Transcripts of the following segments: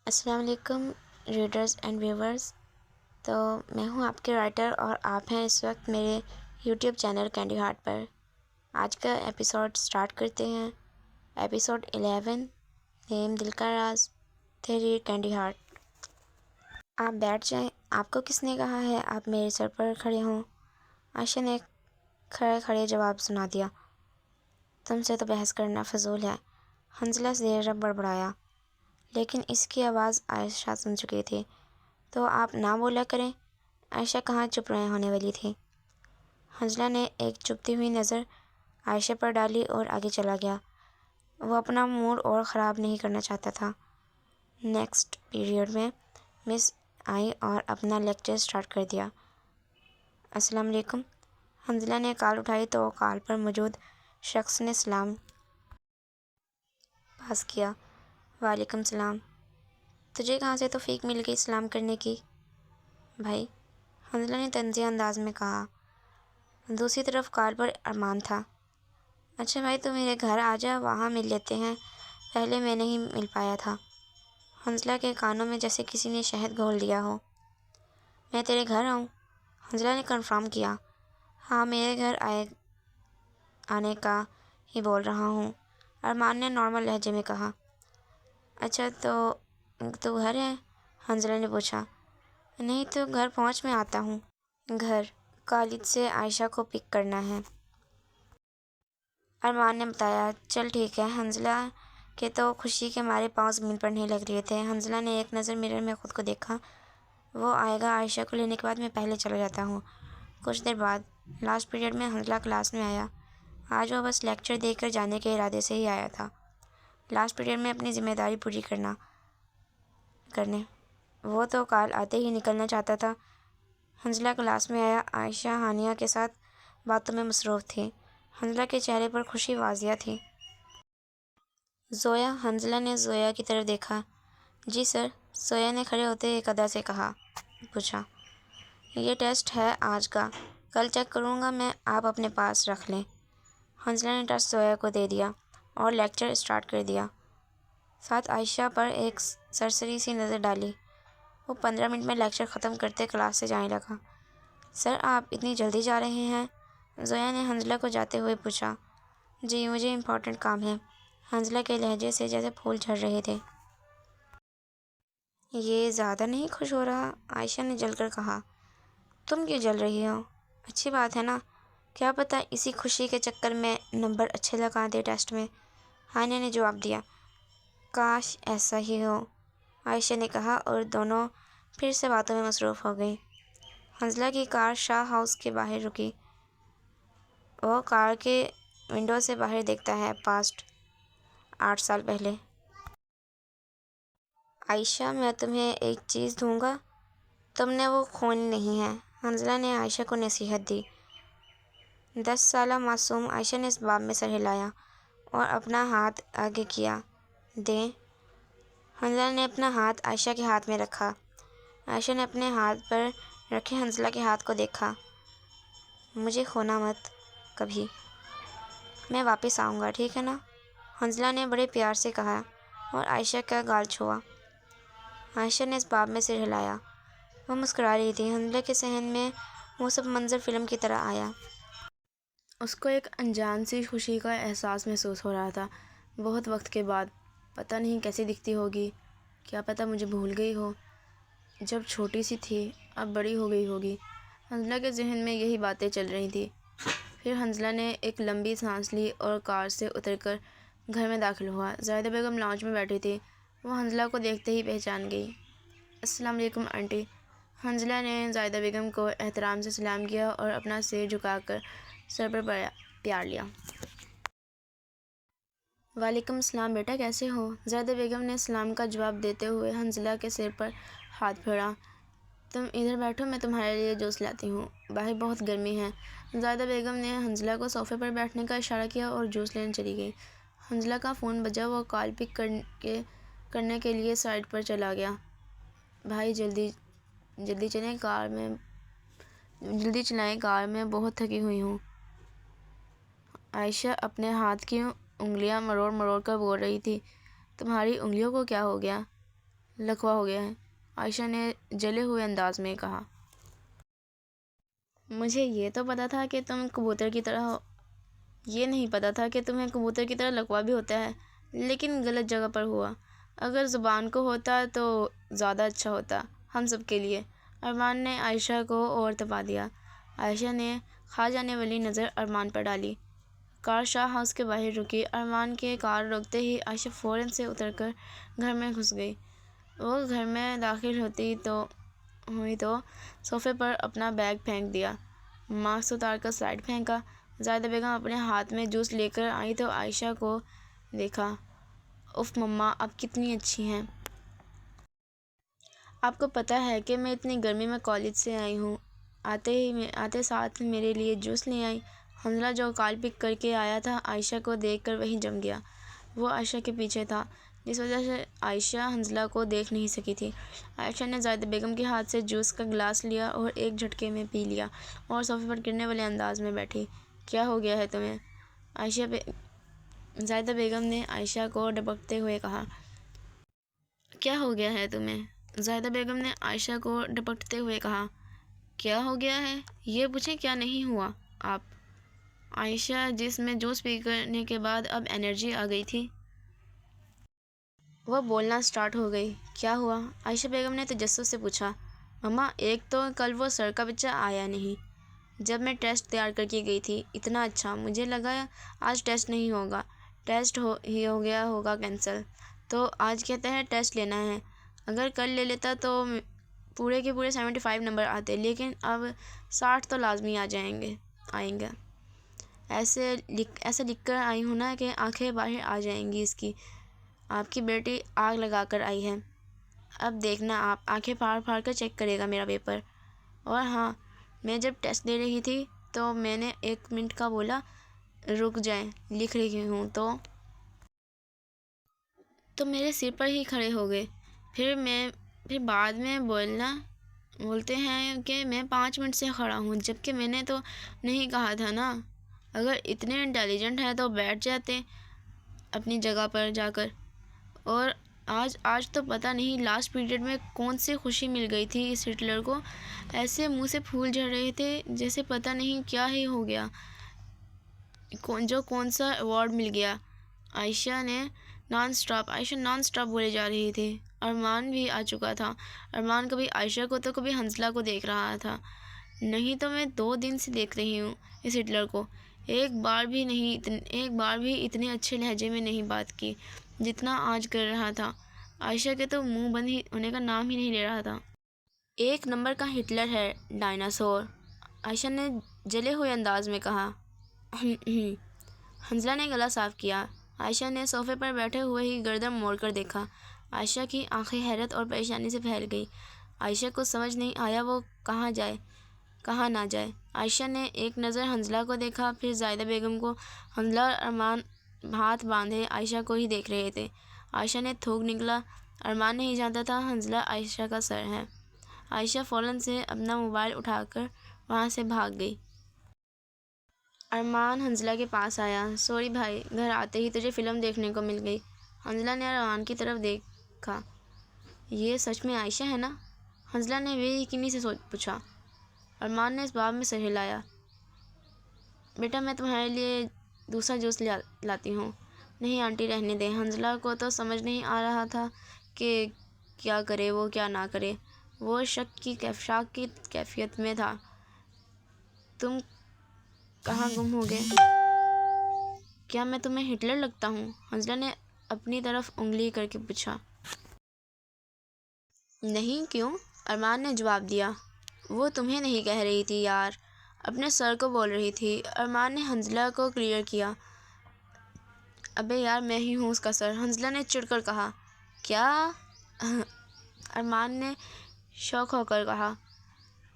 السلام علیکم readers and viewers. تو میں ہوں آپ کے رائٹر اور آپ ہیں اس وقت میرے یوٹیوب چینل کینڈی ہارٹ پر. آج کا ایپیسوڈ سٹارٹ کرتے ہیں. ایپیسوڈ 11، نیم دل کا راز، تحریر کینڈی ہارٹ. آپ بیٹھ جائیں. آپ کو کس نے کہا ہے آپ میرے سر پر کھڑے ہوں؟ عائشہ نے کھڑے کھڑے جواب سنا دیا. تم سے تو بحث کرنا فضول ہے. حنزلہ زیر رب بڑبڑایا، لیکن اس کی آواز عائشہ سن چکی تھی. تو آپ نہ بولا کریں. عائشہ کہاں چپ رہے ہونے والی تھی. حنزلہ نے ایک چبھتی ہوئی نظر عائشہ پر ڈالی اور آگے چلا گیا. وہ اپنا موڈ اور خراب نہیں کرنا چاہتا تھا. نیکسٹ پیریڈ میں مس آئی اور اپنا لیکچر سٹارٹ کر دیا. السلام علیکم. حنزلہ نے کال اٹھائی تو کال پر موجود شخص نے سلام پاس کیا. وعلیکم السلام. تجھے کہاں سے توفیق مل گئی سلام کرنے کی؟ بھائی، حنزلہ نے طنزیہ انداز میں کہا. دوسری طرف کال پر ارمان تھا. اچھا بھائی، تو میرے گھر آ جا، وہاں مل لیتے ہیں. پہلے میں نہیں مل پایا تھا. حنزلہ کے کانوں میں جیسے کسی نے شہد گھول دیا ہو. میں تیرے گھر آؤں؟ حنزلہ نے کنفرم کیا. ہاں، میرے گھر آنے کا ہی بول رہا ہوں، ارمان نے نارمل لہجے میں کہا. اچھا تو گھر ہے؟ حنزلہ نے پوچھا. نہیں تو گھر پہنچ میں آتا ہوں. گھر کالج سے عائشہ کو پک کرنا ہے، ارمان نے بتایا. چل ٹھیک ہے. حنزلہ کے تو خوشی کے مارے پاؤں زمین پر نہیں لگ رہے تھے. حنزلہ نے ایک نظر مرر میں خود کو دیکھا. وہ آئے گا عائشہ کو لینے کے بعد میں پہلے چلا جاتا ہوں. کچھ دیر بعد لاسٹ پیریڈ میں حنزلہ کلاس میں آیا. آج وہ بس لیکچر دے کر جانے کے ارادے سے ہی آیا تھا، لاسٹ پیریڈ میں اپنی ذمہ داری پوری کرنے. وہ تو کال آتے ہی نکلنا چاہتا تھا. حنزلہ کلاس میں آیا. عائشہ ہانیہ کے ساتھ باتوں میں مصروف تھی. حنزلہ کے چہرے پر خوشی واضح تھی. زویا؟ حنزلہ نے زویا کی طرف دیکھا. جی سر. زویا نے کھڑے ہوتے ایک ادا سے پوچھا. یہ ٹیسٹ ہے آج کا، کل چیک کروں گا میں، آپ اپنے پاس رکھ لیں. حنزلہ نے ٹیسٹ زویا کو دے دیا اور لیکچر سٹارٹ کر دیا. ساتھ عائشہ پر ایک سرسری سی نظر ڈالی. وہ 15 منٹ میں لیکچر ختم کرتے کلاس سے جانے لگا. سر آپ اتنی جلدی جا رہے ہیں؟ زویا نے حنزلہ کو جاتے ہوئے پوچھا. جی مجھے امپورٹنٹ کام ہے. حنزلہ کے لہجے سے جیسے پھول جھڑ رہے تھے. یہ زیادہ نہیں خوش ہو رہا؟ عائشہ نے جل کر کہا. تم کیوں جل رہی ہو؟ اچھی بات ہے نا. کیا پتہ اسی خوشی کے چکر میں نمبر اچھے لگا دے ٹیسٹ میں. ہانیہ نے جواب دیا. کاش ایسا ہی ہو، عائشہ نے کہا اور دونوں پھر سے باتوں میں مصروف ہو گئیں. حنزلہ کی کار شاہ ہاؤس کے باہر رکی. وہ کار کے ونڈو سے باہر دیکھتا ہے. پاسٹ 8 سال پہلے. عائشہ میں تمہیں ایک چیز دوں گا، تم نے وہ کھونی نہیں ہے. حنزلہ نے عائشہ کو نصیحت دی. 10 سالہ معصوم. عائشہ نے اس باب میں سر ہلایا اور اپنا ہاتھ آگے کیا. دیں. حنزلہ نے اپنا ہاتھ عائشہ کے ہاتھ میں رکھا. عائشہ نے اپنے ہاتھ پر رکھے حنزلہ کے ہاتھ کو دیکھا. مجھے کھونا مت کبھی. میں واپس آؤں گا، ٹھیک ہے نا؟ حنزلہ نے بڑے پیار سے کہا اور عائشہ کا گال چھوا. عائشہ نے اس باب میں سر ہلایا. وہ مسکرا رہی تھی. حنزلہ کے ذہن میں وہ سب منظر فلم کی طرح آیا. اس کو ایک انجان سی خوشی کا احساس محسوس ہو رہا تھا. بہت وقت کے بعد. پتہ نہیں کیسی دکھتی ہوگی. کیا پتہ مجھے بھول گئی ہو. جب چھوٹی سی تھی اب بڑی ہو گئی ہوگی. حنزلہ کے ذہن میں یہی باتیں چل رہی تھیں. پھر حنزلہ نے ایک لمبی سانس لی اور کار سے اتر کر گھر میں داخل ہوا. زاہدہ بیگم لاؤنج میں بیٹھی تھی. وہ حنزلہ کو دیکھتے ہی پہچان گئی. السلام علیکم آنٹی. حنزلہ نے زاہدہ بیگم کو احترام سے سلام کیا اور اپنا سر جھکا کر سر پر پیار لیا. وعلیکم السلام بیٹا، کیسے ہو؟ زاہدہ بیگم نے سلام کا جواب دیتے ہوئے حنزلہ کے سر پر ہاتھ پھیرا. تم ادھر بیٹھو، میں تمہارے لیے جوس لاتی ہوں، باہر بہت گرمی ہے. زاہدہ بیگم نے حنزلہ کو صوفے پر بیٹھنے کا اشارہ کیا اور جوس لینے چلی گئی. حنزلہ کا فون بجا. وہ کال پک کرنے کے لیے سائٹ پر چلا گیا. بھائی جلدی چلائیں، کار میں بہت تھکی ہوئی ہوں. عائشہ اپنے ہاتھ کی انگلیاں مروڑ مروڑ کر بول رہی تھی. تمہاری انگلیوں کو کیا ہو گیا؟ لکوا ہو گیا ہے، عائشہ نے جلے ہوئے انداز میں کہا۔ مجھے یہ تو پتا تھا کہ تم کبوتر کی طرح ہو، یہ نہیں پتا تھا کہ تمہیں کبوتر کی طرح لکوا بھی ہوتا ہے، لیکن غلط جگہ پر ہوا۔ اگر زبان کو ہوتا تو زیادہ اچھا ہوتا ہم سب کے لیے۔ ارمان نے عائشہ کو اور تپا دیا۔ عائشہ نے کھا جانے والی نظر ارمان پر ڈالی۔ کار شاہ ہاؤس کے باہر رکی۔ ارمان کے کار روکتے ہی عائشہ فوراً سے اتر کر گھر میں گھس گئی۔ وہ گھر میں داخل ہوئی تو صوفے پر اپنا بیگ پھینک دیا، ماسک اتار کر سائیڈ پھینکا۔ زاہدہ بیگم اپنے ہاتھ میں جوس لے کر آئی تو عائشہ کو دیکھا۔ اف مما، آپ کتنی اچھی ہیں! آپ کو پتہ ہے کہ میں اتنی گرمی میں کالج سے آئی ہوں؟ آتے ساتھ میرے لیے جوس لے آئی۔ حنظلہ جو کال پک کر کے آیا تھا، عائشہ کو دیکھ کر وہیں جم گیا۔ وہ عائشہ کے پیچھے تھا، جس وجہ سے عائشہ حنظلہ کو دیکھ نہیں سکی تھی۔ عائشہ نے زاہدہ بیگم کے ہاتھ سے جوس کا گلاس لیا اور ایک جھٹکے میں پی لیا اور صوفے پر گرنے والے انداز میں بیٹھی۔ کیا ہو گیا ہے تمہیں؟ زاہدہ بیگم نے عائشہ کو ڈپکتے ہوئے کہا۔ کیا ہو گیا ہے تمہیں؟ زاہدہ بیگم نے عائشہ کو ڈپکتے ہوئے کہا۔ کیا ہو گیا ہے؟ یہ پوچھیں کیا نہیں ہوا آپ؟ عائشہ، جس میں جوس پینے کے بعد اب انرجی آ گئی تھی، وہ بولنا سٹارٹ ہو گئی۔ کیا ہوا؟ عائشہ بیگم نے تجسس سے پوچھا۔ مما، ایک تو کل وہ سر کا بچہ آیا نہیں جب میں ٹیسٹ تیار کر کے گئی تھی۔ اتنا اچھا، مجھے لگا آج ٹیسٹ نہیں ہوگا، ٹیسٹ ہی ہو گیا ہوگا کینسل، تو آج کہتا ہے ٹیسٹ لینا ہے۔ اگر کل لے لیتا تو پورے کے پورے 75 نمبر آتے، لیکن اب 60 تو لازمی آئیں گے۔ ایسا لکھ کر آئی ہوں نا کہ آنکھیں باہر آ جائیں گی اس کی۔ آپ کی بیٹی آگ لگا کر آئی ہے۔ اب دیکھنا آپ، آنکھیں پھاڑ پھاڑ کر چیک کرے گا میرا پیپر۔ اور ہاں، میں جب ٹیسٹ دے رہی تھی تو میں نے 1 منٹ کا بولا، رک جائیں لکھ رہی ہوں، تو میرے سر پر ہی کھڑے ہو گئے۔ پھر بعد میں بولتے ہیں کہ میں 5 منٹ سے کھڑا ہوں، جبکہ میں نے تو نہیں کہا تھا نا۔ اگر اتنے انٹیلیجنٹ ہیں تو بیٹھ جاتے اپنی جگہ پر جا کر۔ اور آج تو پتہ نہیں لاسٹ پیریڈ میں کون سی خوشی مل گئی تھی اس ہٹلر کو، ایسے منہ سے پھول جھڑ رہے تھے جیسے پتہ نہیں کیا ہی ہو گیا، کون سا ایوارڈ مل گیا۔ عائشہ نان سٹاپ بولے جا رہی تھی۔ ارمان بھی آ چکا تھا۔ ارمان کبھی عائشہ کو تو کبھی حنظلہ کو دیکھ رہا تھا۔ نہیں تو میں 2 دن سے دیکھ رہی ہوں اس ہٹلر کو، ایک بار بھی اتنے اچھے لہجے میں نہیں بات کی جتنا آج کر رہا تھا۔ عائشہ کے تو منہ بند ہونے کا نام ہی نہیں لے رہا تھا۔ 1 نمبر کا ہٹلر ہے، ڈائناسور، عائشہ نے جلے ہوئے انداز میں کہا۔ حنظلہ نے گلا صاف کیا۔ عائشہ نے صوفے پر بیٹھے ہوئے ہی گردن موڑ کر دیکھا۔ عائشہ کی آنکھیں حیرت اور پریشانی سے پھیل گئیں۔ عائشہ کو سمجھ نہیں آیا وہ کہاں جائے کہاں نہ جائے۔ عائشہ نے ایک نظر حنظلہ کو دیکھا، پھر زاہدہ بیگم کو۔ حنظلہ اور ارمان ہاتھ باندھے عائشہ کو ہی دیکھ رہے تھے۔ عائشہ نے تھوک نکلا۔ ارمان نہیں جانتا تھا حنظلہ عائشہ کا سر ہے۔ عائشہ فوراً سے اپنا موبائل اٹھا کر وہاں سے بھاگ گئی۔ ارمان حنظلہ کے پاس آیا۔ سوری بھائی، گھر آتے ہی تجھے فلم دیکھنے کو مل گئی۔ حنظلہ نے ارمان کی طرف دیکھا۔ یہ سچ میں عائشہ ہے نا؟ حنظلہ نے بے یقینی سے پوچھا۔ ارمان نے اس باب میں سر ہلایا۔ بیٹا، میں تمہارے لیے دوسرا جوس لاتی ہوں۔ نہیں آنٹی، رہنے دیں۔ حنظلہ کو تو سمجھ نہیں آ رہا تھا کہ کیا کرے وہ کیا نہ کرے۔ وہ شاک کی کیفیت میں تھا۔ تم کہاں گم ہو گئے؟ کیا میں تمہیں ہٹلر لگتا ہوں؟ حنظلہ نے اپنی طرف انگلی کر کے پوچھا۔ نہیں، کیوں؟ ارمان نے جواب دیا۔ وہ تمہیں نہیں کہہ رہی تھی یار، اپنے سر کو بول رہی تھی۔ ارمان نے حنظلہ کو کلیئر کیا۔ ابے یار، میں ہی ہوں اس کا سر، حنظلہ نے چڑ کر کہا۔ کیا؟ ارمان نے شاک ہو کر کہا۔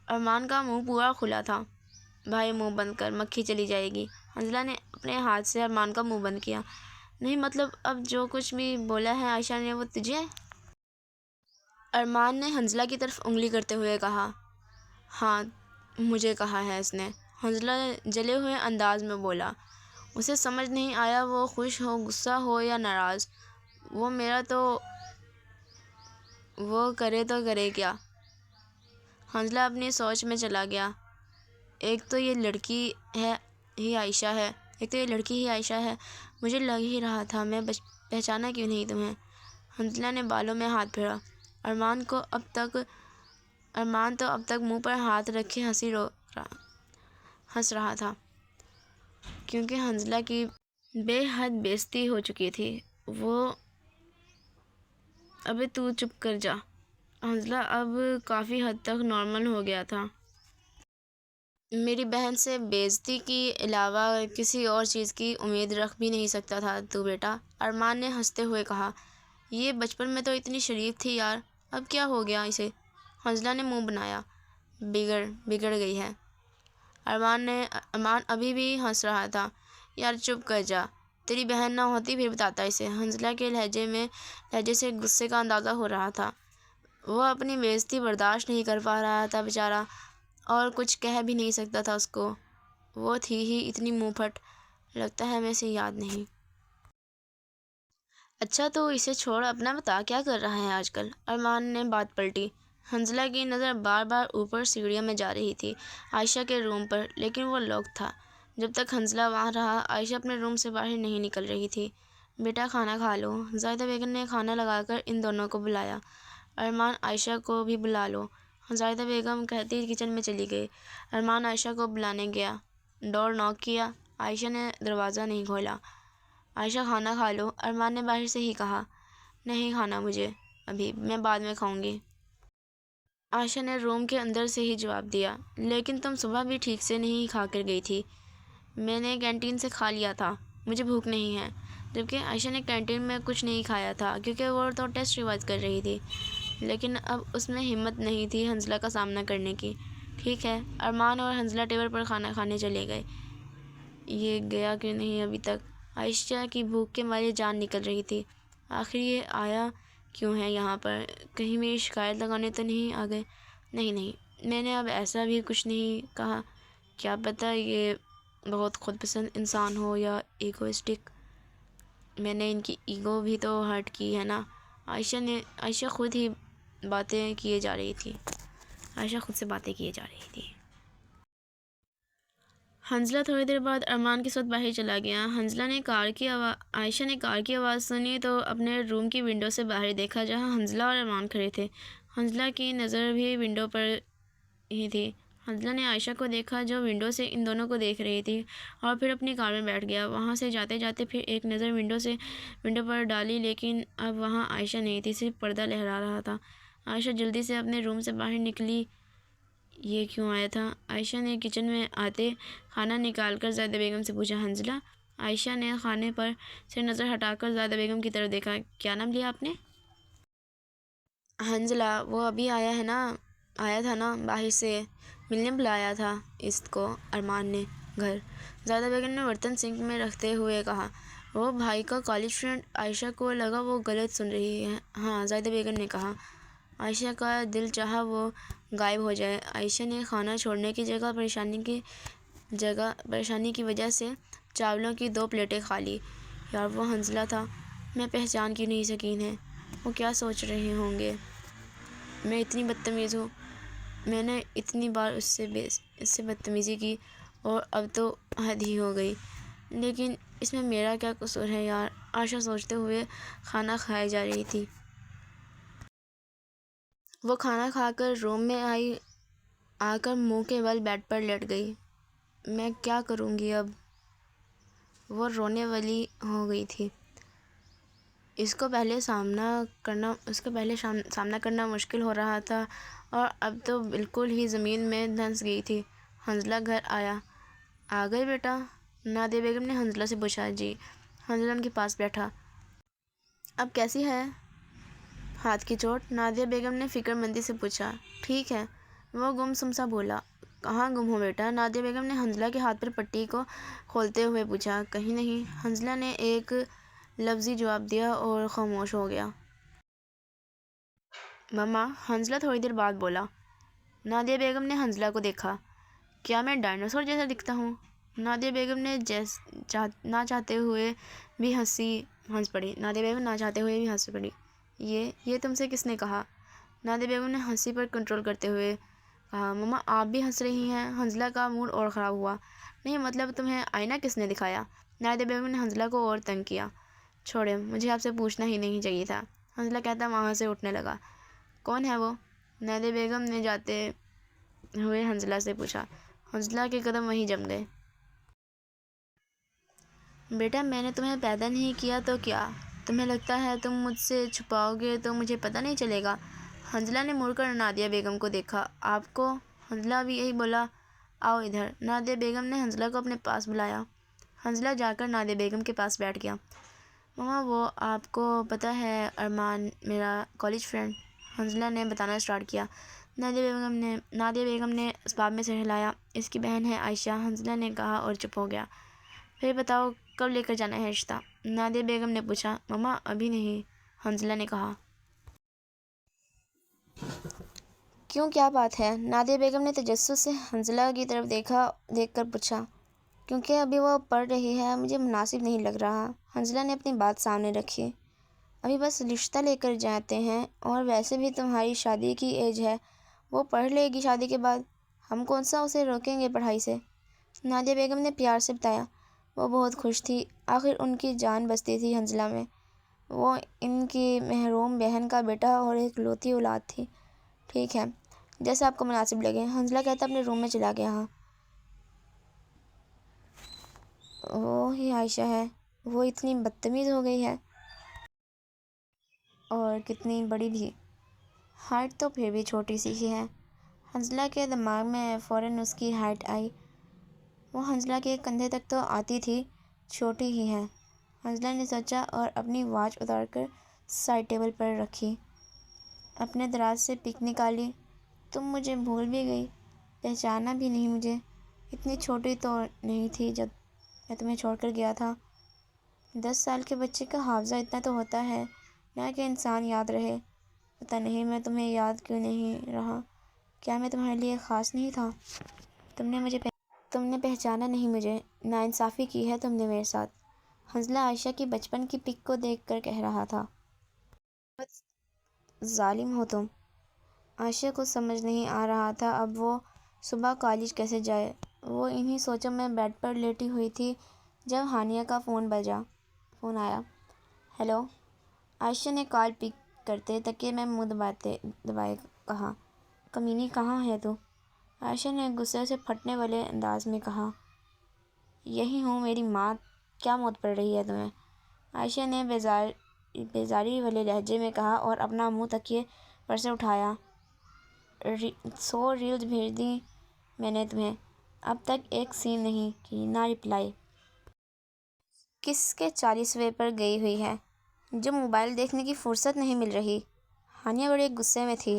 ارمان کا منہ پورا کھلا تھا۔ بھائی منہ بند کر، مکھی چلی جائے گی۔ حنظلہ نے اپنے ہاتھ سے ارمان کا منہ بند کیا۔ نہیں مطلب اب جو کچھ بھی بولا ہے عائشہ نے وہ تجھے؟ ارمان نے حنظلہ کی طرف انگلی کرتے ہوئے کہا۔ ہاں، مجھے کہا ہے اس نے، حنظلہ جلے ہوئے انداز میں بولا۔ اسے سمجھ نہیں آیا وہ خوش ہو، غصہ ہو یا ناراض۔ وہ میرا تو وہ کرے تو کرے کیا؟ حنزلہ اپنی سوچ میں چلا گیا۔ ایک تو یہ لڑکی ہی عائشہ ہے، مجھے لگ ہی رہا تھا، میں پہچانا کیوں نہیں تمہیں؟ حنزلہ نے بالوں میں ہاتھ پھیرا۔ ارمان تو اب تک منہ پر ہاتھ رکھے ہنس رہا تھا، کیونکہ حنزلہ کی بے حد بےعزتی ہو چکی تھی۔ ابے تو چپ کر جا۔ حنزلہ اب کافی حد تک نارمل ہو گیا تھا۔ میری بہن سے بے عزتی کے علاوہ کسی اور چیز کی امید رکھ بھی نہیں سکتا تھا تو بیٹا، ارمان نے ہنستے ہوئے کہا۔ یہ بچپن میں تو اتنی شریف تھی یار، اب کیا ہو گیا اسے؟ حنزلہ نے منہ بنایا۔ بگڑ گئی ہے۔ ارمان ابھی بھی ہنس رہا تھا۔ یار چپ کر جا، تیری بہن نہ ہوتی پھر بتاتا اسے۔ حنزلہ کے لہجے سے غصے کا اندازہ ہو رہا تھا۔ وہ اپنی بے عزتی برداشت نہیں کر پا رہا تھا بیچارہ، اور کچھ کہہ بھی نہیں سکتا تھا اس کو۔ وہ تھی ہی اتنی منہ پھٹ، لگتا ہے ہمیں اسے یاد نہیں۔ اچھا تو اسے چھوڑ، اپنا بتا کیا کر رہا ہے آج کل؟ ارمان نے بات پلٹی۔ حنزلہ کی نظر بار بار اوپر سیڑھیوں میں جا رہی تھی، عائشہ کے روم پر، لیکن وہ لاک تھا۔ جب تک حنزلہ وہاں رہا، عائشہ اپنے روم سے باہر نہیں نکل رہی تھی۔ بیٹا کھانا کھا لو، زاہدہ بیگم نے کھانا لگا کر ان دونوں کو بلایا۔ ارمان عائشہ کو بھی بلا لو، زاہدہ بیگم کہتی کچن میں چلی گئی۔ ارمان عائشہ کو بلانے گیا، ڈور ناک کیا، عائشہ نے دروازہ نہیں کھولا۔ عائشہ کھانا کھا لو، ارمان نے باہر سے ہی کہا۔ نہیں کھانا مجھے ابھی، میں بعد میں کھاؤں گی، عائشہ نے روم کے اندر سے ہی جواب دیا۔ لیکن تم صبح بھی ٹھیک سے نہیں کھا کر گئی تھی۔ میں نے کینٹین سے کھا لیا تھا، مجھے بھوک نہیں ہے۔ جبکہ عائشہ نے کینٹین میں کچھ نہیں کھایا تھا، کیونکہ وہ تو ٹیسٹ ریوائز کر رہی تھی، لیکن اب اس میں ہمت نہیں تھی حنزلہ کا سامنا کرنے کی۔ ٹھیک ہے، ارمان اور حنزلہ ٹیبل پر کھانا کھانے چلے گئے۔ یہ گیا کیوں نہیں ابھی تک؟ عائشہ کی بھوک کے مارے جان نکل رہی تھی۔ آخر یہ آیا کیوں ہے یہاں پر؟ کہیں میری شکایت لگانے تو نہیں آ گئے؟ نہیں، میں نے اب ایسا بھی کچھ نہیں کہا، کیا پتہ یہ بہت خود پسند انسان ہو یا ایگوئسٹک۔ میں نے ان کی ایگو بھی تو ہرٹ کی ہے نا۔ عائشہ خود سے باتیں کیے جا رہی تھی۔ حنزلہ تھوڑی دیر بعد ارمان کے ساتھ باہر چلا گیا۔ عائشہ نے کار کی آواز سنی تو اپنے روم کی ونڈو سے باہر دیکھا، جہاں حنزلہ اور ارمان کھڑے تھے۔ حنزلہ کی نظر بھی ونڈو پر ہی تھی۔ حنزلہ نے عائشہ کو دیکھا جو ونڈو سے ان دونوں کو دیکھ رہی تھی، اور پھر اپنی کار میں بیٹھ گیا۔ وہاں سے جاتے جاتے پھر ایک نظر ونڈو پر ڈالی، لیکن اب وہاں عائشہ نہیں تھی، صرف پردہ لہرا رہا تھا۔ عائشہ جلدی سے اپنے روم سے باہر نکلی۔ یہ کیوں آیا تھا؟ عائشہ نے کچن میں آتے کھانا نکال کر زاہدہ بیگم سے پوچھا۔ حنزلہ؟ عائشہ نے کھانے پر سے نظر ہٹا کر زاہدہ بیگم کی طرف دیکھا۔ کیا نام لیا آپ نے؟ حنزلہ، وہ ابھی آیا تھا نا باہر سے، ملنے بلایا تھا اس کو ارمان نے گھر، زاہدہ بیگم نے برتن سنک میں رکھتے ہوئے کہا۔ وہ بھائی کا کالج فرینڈ؟ عائشہ کو لگا وہ غلط سن رہی ہے۔ ہاں، زاہدہ بیگم نے کہا۔ عائشہ کا دل چاہا وہ غائب ہو جائے۔ عائشہ نے کھانا چھوڑنے کی جگہ پریشانی کی وجہ سے چاولوں کی 2 پلیٹیں کھا لی۔ یار وہ حنزلہ تھا، میں پہچان کیوں نہیں سکی انہیں؟ وہ کیا سوچ رہے ہوں گے؟ میں اتنی بدتمیز ہوں؟ میں نے اتنی بار اس سے بدتمیزی کی، اور اب تو حد ہی ہو گئی، لیکن اس میں میرا کیا قصور ہے یار؟ عائشہ سوچتے ہوئے کھانا کھائے جا رہی تھی۔ وہ کھانا کھا کر روم میں آ کر منہ کے بل بیڈ پر لیٹ گئی۔ میں کیا کروں گی اب؟ وہ رونے والی ہو گئی تھی۔ اس کو پہلے سامنا کرنا مشکل ہو رہا تھا، اور اب تو بالکل ہی زمین میں دھنس گئی تھی۔ حنزلہ گھر آ گئے بیٹا؟ نادیہ بیگم نے حنزلہ سے پوچھا۔ جی۔ حنزلہ ان کے پاس بیٹھا۔ اب کیسی ہے؟ ہاتھ کی چوٹ؟ نادیہ بیگم نے فکر مندی سے پوچھا۔ ٹھیک ہے، وہ گمسم سا بولا۔ کہاں گم ہو بیٹا؟ نادیہ بیگم نے حنزلہ کے ہاتھ پر پٹی کو کھولتے ہوئے پوچھا۔ کہیں نہیں، حنزلہ نے ایک لفظی جواب دیا اور خاموش ہو گیا۔ مما، حنزلہ تھوڑی دیر بعد بولا۔ نادیہ بیگم نے حنزلہ کو دیکھا۔ کیا میں ڈائناسور جیسا دکھتا ہوں؟ نادیہ بیگم نے نہ چاہتے ہوئے بھی ہنس پڑی۔ یہ تم سے کس نے کہا؟ نادیہ بیگم نے ہنسی پر کنٹرول کرتے ہوئے کہا، مما آپ بھی ہنس رہی ہیں؟ حنزلہ کا موڈ اور خراب ہوا۔ نہیں مطلب تمہیں آئینہ کس نے دکھایا؟ نادیہ بیگم نے حنزلہ کو اور تنگ کیا۔ چھوڑے، مجھے آپ سے پوچھنا ہی نہیں چاہیے تھا، حنزلہ کہتا وہاں سے اٹھنے لگا۔ کون ہے وہ؟ نادیہ بیگم نے جاتے ہوئے حنزلہ سے پوچھا۔ حنزلہ کے قدم وہیں جم گئے۔ بیٹا میں نے تمہیں پیدا نہیں کیا تو کیا؟ تمہیں لگتا ہے تم مجھ سے چھپاؤ گے تو مجھے پتہ نہیں چلے گا؟ حنزلہ نے مڑ کر نادیہ بیگم کو دیکھا۔ آپ کو؟ حنزلہ بھی یہی بولا۔ آؤ ادھر۔ نادیہ بیگم نے حنزلہ کو اپنے پاس بلایا۔ حنزلہ جا کر نادیہ بیگم کے پاس بیٹھ گیا۔ مما وہ آپ کو پتہ ہے ارمان میرا کالج فرینڈ، حنزلہ نے بتانا اسٹارٹ کیا۔ نادیہ بیگم نے اسباب میں سر ہلایا۔ اس کی بہن ہے عائشہ، حنزلہ نے کہا اور چپ ہو گیا۔ پھر بتاؤ کب لے کر جانا ہے رشتہ؟ نادیہ بیگم نے پوچھا۔ مما ابھی نہیں، حنزلہ نے کہا۔ کیوں کیا بات ہے؟ نادیہ بیگم نے تجسس سے حنزلہ کی طرف دیکھ کر پوچھا۔ کیونکہ ابھی وہ پڑھ رہی ہے، مجھے مناسب نہیں لگ رہا۔ حنزلہ نے اپنی بات سامنے رکھی۔ ابھی بس رشتہ لے کر جاتے ہیں، اور ویسے بھی تمہاری شادی کی ایج ہے، وہ پڑھ لے گی شادی کے بعد، ہم کون سا اسے روکیں گے پڑھائی سے؟ نادیہ بیگم نے پیار سے بتایا۔ وہ بہت خوش تھی، آخر ان کی جان بستی تھی حنزلہ میں، وہ ان کی محروم بہن کا بیٹا اور ایک لوتی اولاد تھی۔ ٹھیک ہے، جیسا آپ کو مناسب لگے، حنزلہ کہتا اپنے روم میں چلا گیا۔ ہاں وہ ہی عائشہ ہے، وہ اتنی بدتمیز ہو گئی ہے، اور کتنی بڑی بھی، ہائٹ تو پھر بھی چھوٹی سی ہی ہے۔ حنزلہ کے دماغ میں فوراً اس کی ہائٹ آئی، وہ حنزلہ کے کندھے تک تو آتی تھی، چھوٹی ہی ہے۔ حنزلہ نے سوچا اور اپنی واچ اتار کر سائڈ ٹیبل پر رکھی، اپنے دراز سے پک نکالی۔ تم مجھے بھول بھی گئی، پہچانا بھی نہیں مجھے؟ اتنی چھوٹی تو نہیں تھی جب میں تمہیں چھوڑ کر گیا تھا۔ 10 سال کے بچے کا حافظہ اتنا تو ہوتا ہے نہ کہ انسان یاد رہے۔ پتہ نہیں میں تمہیں یاد کیوں نہیں رہا، کیا میں تمہارے لیے خاص نہیں تھا؟ تم نے پہچانا نہیں مجھے، ناانصافی کی ہے تم نے میرے ساتھ۔ حنزلہ عائشہ کی بچپن کی پک کو دیکھ کر کہہ رہا تھا۔ بہت ظالم ہو تم۔ عائشہ کو سمجھ نہیں آ رہا تھا اب وہ صبح کالج کیسے جائے۔ وہ انہی سوچوں میں بیڈ پر لیٹی ہوئی تھی جب ہانیہ کا فون آیا۔ ہیلو، عائشہ نے کال پک کرتے تکیے میں منہ دبائے کہا۔ کمینی کہاں ہے تو؟ عائشہ نے غصے سے پھٹنے والے انداز میں کہا۔ یہی ہوں میری ماں، کیا موت پڑ رہی ہے تمہیں؟ عائشہ نے بیزاری والے لہجے میں کہا اور اپنا منہ تکیے پر سے اٹھایا۔ 100 ریلز بھیج دیں میں نے تمہیں، اب تک ایک سین نہیں کی، نہ رپلائی۔ کس کے 40ویں پر گئی ہوئی ہے جو موبائل دیکھنے کی فرصت نہیں مل رہی؟ ہانیہ بڑے غصے میں تھی،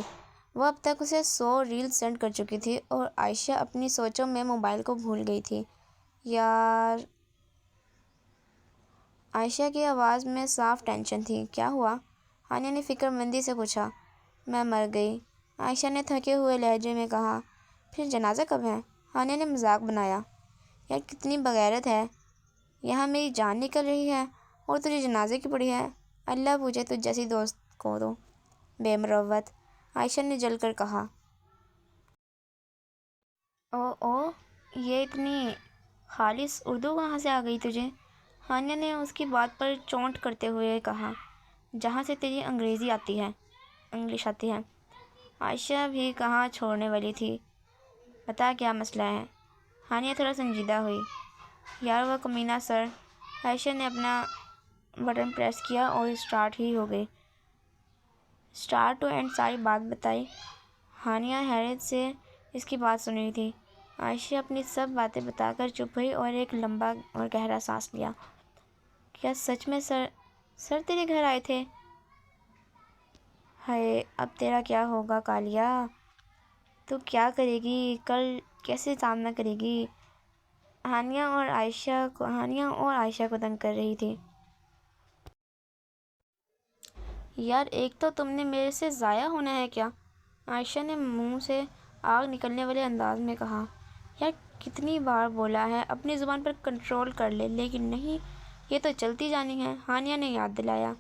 وہ اب تک اسے 100 ریلز سینڈ کر چکی تھی اور عائشہ اپنی سوچوں میں موبائل کو بھول گئی تھی۔ یار، عائشہ کی آواز میں صاف ٹینشن تھی۔ کیا ہوا؟ ہانیہ نے فکر مندی سے پوچھا۔ میں مر گئی، عائشہ نے تھکے ہوئے لہجے میں کہا۔ پھر جنازہ کب ہے؟ ہانیہ نے مذاق بنایا۔ یار کتنی بغیرت ہے، یہاں میری جان نکل رہی ہے اور تجھے جنازے کی پڑی ہے، اللہ پوچھے تجھ جیسی دوست کو تو۔ بے مروت، عائشہ نے جل کر کہا۔ او یہ اتنی خالص اردو کہاں سے آ گئی تجھے؟ ہانیہ نے اس کی بات پر چونٹ کرتے ہوئے کہا۔ جہاں سے تیری انگلش آتی ہے۔ عائشہ بھی کہاں چھوڑنے والی تھی۔ بتا کیا مسئلہ ہے؟ ہانیہ تھوڑا سنجیدہ ہوئی۔ یار وہ کمینہ سر، عائشہ نے اپنا بٹن پریس کیا اور اسٹارٹ ہی ہو گئی۔ اسٹارٹ ٹو اینڈ ساری بات بتائی۔ ہانیہ حیرت سے اس کی بات سن رہی تھی۔ عائشہ اپنی سب باتیں بتا کر چپ ہوئی اور ایک لمبا اور گہرا سانس لیا۔ کیا سچ میں سر تیرے گھر آئے تھے؟ ہائے اب تیرا کیا ہوگا کالیہ، تو کیا کرے گی، کل کیسے سامنا کرے گی؟ ہانیہ اور عائشہ کو تنگ کر رہی تھی۔ یار ایک تو تم نے میرے سے ضائع ہونا ہے کیا؟ عائشہ نے منہ سے آگ نکلنے والے انداز میں کہا۔ یار کتنی بار بولا ہے اپنی زبان پر کنٹرول کر لے، لیکن نہیں، یہ تو چلتی جانی ہے، ہانیہ نے یاد دلایا۔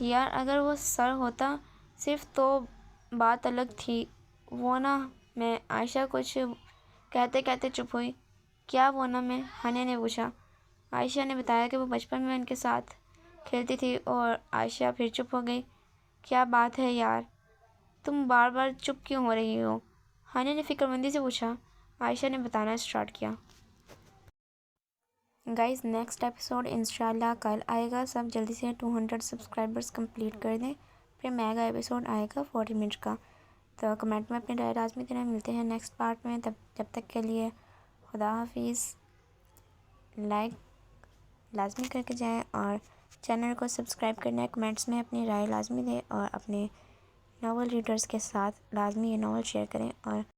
یار اگر وہ سر ہوتا صرف تو بات الگ تھی وہ نا میں عائشہ کچھ کہتے کہتے چپ ہوئی۔ کیا وہ نا میں؟ ہانیہ نے پوچھا۔ عائشہ نے بتایا کہ وہ بچپن میں ان کے ساتھ کھیلتی تھی اور عائشہ پھر چپ ہو گئی۔ کیا بات ہے یار، تم بار بار چپ کیوں ہو رہی ہو؟ ہانیہ نے فکر مندی سے پوچھا۔ عائشہ نے بتانا اسٹارٹ کیا۔ گائز نیکسٹ ایپیسوڈ انشاءاللہ کل آئے گا۔ سب جلدی سے 200 سبسکرائبرز کمپلیٹ کر دیں، پھر میگا ایپیسوڈ آئے گا 40 منٹ کا۔ تو کمنٹ میں اپنی رائے لازمی دینا۔ ملتے ہیں نیکسٹ پارٹ میں، جب تک کے لیے خدا حافظ۔ لائک لازمی کر کے جائیں اور چینل کو سبسکرائب کرنا، کمنٹس میں اپنی رائے لازمی دیں اور اپنے ناول ریڈرز کے ساتھ لازمی یہ ناول شیئر کریں اور